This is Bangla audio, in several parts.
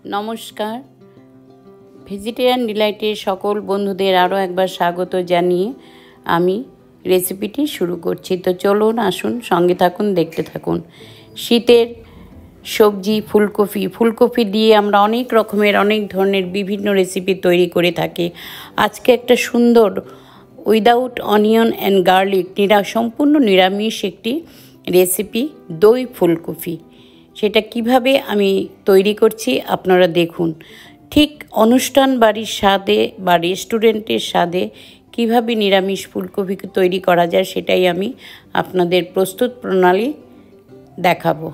নমস্কার, ভেজিটেরিয়ান ডিলাইটের সকল বন্ধুদের আরও একবার স্বাগত জানিয়ে আমি রেসিপিটি শুরু করছি। তো চলুন, আসুন, সঙ্গে থাকুন, দেখতে থাকুন। শীতের সবজি ফুলকপি দিয়ে আমরা অনেক রকমের অনেক ধরনের বিভিন্ন রেসিপি তৈরি করে থাকি। আজকে একটা সুন্দর উইদাউট অনিয়ন অ্যান্ড গার্লিক সম্পূর্ণ নিরামিষ একটি রেসিপি, দই ফুলকপি। সেটা কিভাবে আমি তৈরি করছি আপনারা দেখুন। ঠিক অনুষ্ঠান বাড়ির স্বাদে বা রেস্টুরেন্টের স্বাদে কিভাবে নিরামিষ ফুলকপিকে তৈরি করা যায় সেটাই আমি আপনাদের প্রস্তুত প্রণালী দেখাবো।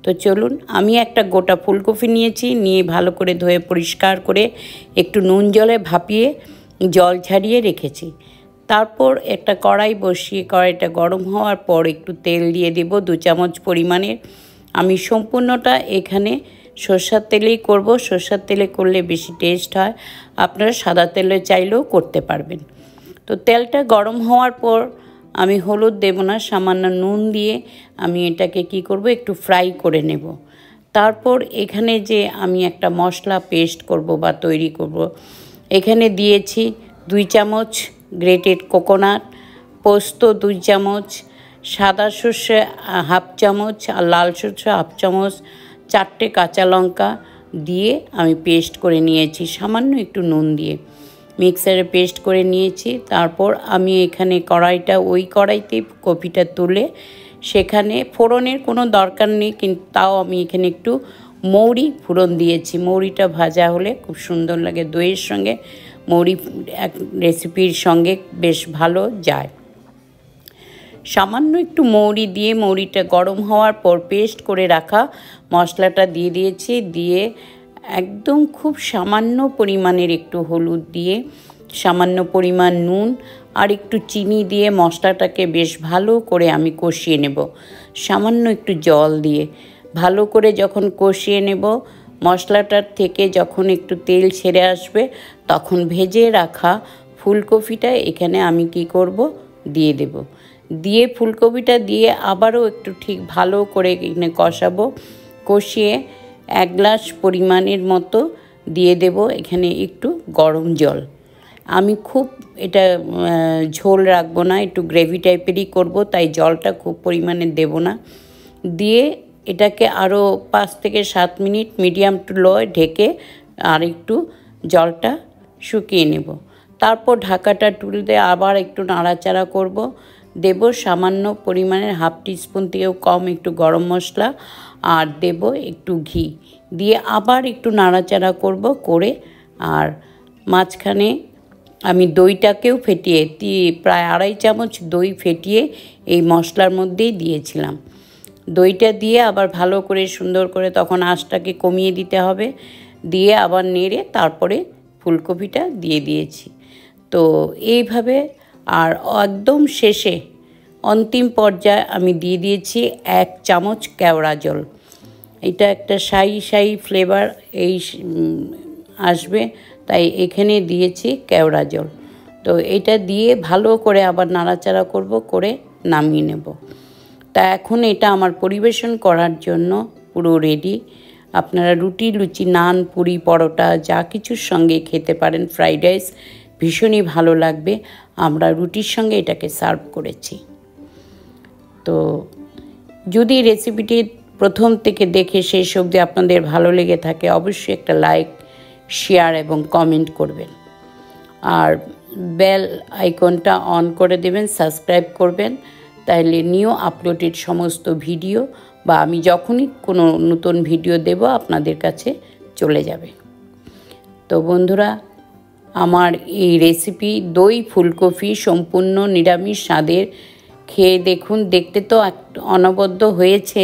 তো চলুন, আমি একটা গোটা ফুলকপি নিয়ে ভালো করে ধুয়ে পরিষ্কার করে একটু নুন জলে ভাপিয়ে জল ছাড়িয়ে রেখেছি। তারপর একটা কড়াই বসিয়ে কড়াইটা গরম হওয়ার পর একটু তেল দিয়ে দেব 2 চামচ পরিমাণের। আমি সম্পূর্ণটা এখানে সরষের তেলেই করব। সরষের তেলে করলে বেশি টেস্ট হয়, আপনারা সাদা তেলে চাইলেও করতে পারবেন। তো তেলটা গরম হওয়ার পর আমি হলুদ দেব না, সামান্য নুন দিয়ে আমি এটাকে কি করব, একটু ফ্রাই করে নেব। তারপর এখানে যে আমি একটা মশলা পেস্ট করব বা তৈরি করব, এখানে দিয়েছি 2 চামচ গ্রেটেড কোকোনাট, পোস্ত 2 চামচ, সাদা সর্ষে হাফ চামচ আর লাল সর্ষে হাফ চামচ, 4টে কাঁচা লঙ্কা দিয়ে আমি পেস্ট করে নিয়েছি সামান্য একটু নুন দিয়ে মিক্সারে পেস্ট করে নিয়েছি। তারপর আমি এখানে ওই কড়াইতে কপিটা তুলে সেখানে ফোড়নের কোনো দরকার নেই, কিন্তু তাও আমি এখানে একটু মৌরি ফোড়ন দিয়েছি। মৌরিটা ভাজা হলে খুব সুন্দর লাগে, দইয়ের সঙ্গে মৌরি এক রেসিপির সঙ্গে বেশ ভালো যায়। সামান্য একটু মৌরি দিয়ে মৌরিটা গরম হওয়ার পর পেস্ট করে রাখা মশলাটা দিয়ে দিয়েছি। দিয়ে একদম খুব সামান্য পরিমাণের একটু হলুদ দিয়ে, সামান্য পরিমাণ নুন আর একটু চিনি দিয়ে মশলাটাকে বেশ ভালো করে আমি কষিয়ে নেব। সামান্য একটু জল দিয়ে ভালো করে যখন কষিয়ে নেব, মশলাটার থেকে যখন একটু তেল ছেড়ে আসবে, তখন ভেজে রাখা ফুলকপিটা এখানে আমি কি করব, দিয়ে দেব। দিয়ে ফুলকপিটা দিয়ে আবারও একটু ঠিক ভালো করে এখানে কষাবো। কষিয়ে 1 গ্লাস পরিমাণের মতো দিয়ে দেব এখানে একটু গরম জল। আমি খুব এটা ঝোল রাখবো না, একটু গ্রেভি টাইপেরই করব, তাই জলটা খুব পরিমাণে দেব না। দিয়ে এটাকে আরও 5 থেকে 7 মিনিট মিডিয়াম টু লো ঢেকে আর একটু জলটা শুকিয়ে নেব। তারপর ঢাকাটা তুলে আবার একটু নাড়াচাড়া করব। দেব সামান্য পরিমাণের হাফ টিস্পুন থেকেও কম একটু গরম মশলা আর দেব একটু ঘি দিয়ে আবার একটু নাড়াচাড়া করে আর মাঝখানে আমি দইটাকেও ফেটিয়ে প্রায় 2.5 চামচ দই ফেটিয়ে এই মশলার মধ্যেই দিয়েছিলাম। দইটা দিয়ে আবার ভালো করে সুন্দর করে তখন আঁচটাকে কমিয়ে দিতে হবে, দিয়ে আবার নেড়ে তারপরে ফুলকপিটা দিয়ে দিয়েছি। তো এইভাবে আর একদম শেষে অন্তিম পর্যায়ে আমি দিয়ে দিয়েছি 1 চামচ কেওড়া জল। এটা একটা শাহি ফ্লেভার আসবে, তাই এখানে দিয়েছি কেওড়া জল। তো এটা দিয়ে ভালো করে আবার নাড়াচাড়া করে নামিয়ে নেব। তা এখন এটা আমার পরিবেশন করার জন্য পুরো রেডি। আপনারা রুটি, লুচি, নান, পুরি, পরোটা যা কিছুর সঙ্গে খেতে পারেন। ফ্রাইড রাইস ভীষণই ভালো লাগবে। আমরা রুটির সঙ্গে এটাকে সার্ভ করেছি। তো যদি রেসিপিটি প্রথম থেকে দেখে শেষ অবধি আপনাদের ভালো লেগে থাকে, অবশ্যই একটা লাইক, শেয়ার এবং কমেন্ট করবেন। আর বেল আইকনটা অন করে দেবেন, সাবস্ক্রাইব করবেন, তাহলে নিউ আপলোডেড সমস্ত ভিডিও বা আমি যখনই কোনো নতুন ভিডিও দেব আপনাদের কাছে চলে যাবে। তো বন্ধুরা, আমার এই রেসিপি দই ফুলকপি সম্পূর্ণ নিরামিষ স্বাদের, খেয়ে দেখুন। দেখতে তো অনবদ্য হয়েছে,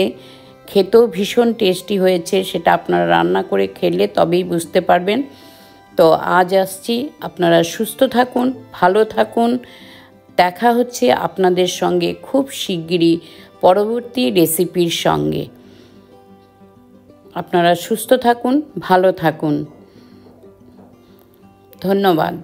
খেতেও ভীষণ টেস্টি হয়েছে। সেটা আপনারা রান্না করে খেলে তবেই বুঝতে পারবেন। তো আজ আসছি, আপনারা সুস্থ থাকুন, ভালো থাকুন। দেখা হচ্ছে আপনাদের সঙ্গে খুব শিগগিরই পরবর্তী রেসিপির সঙ্গে। আপনারা সুস্থ থাকুন, ভালো থাকুন। ধন্যবাদ।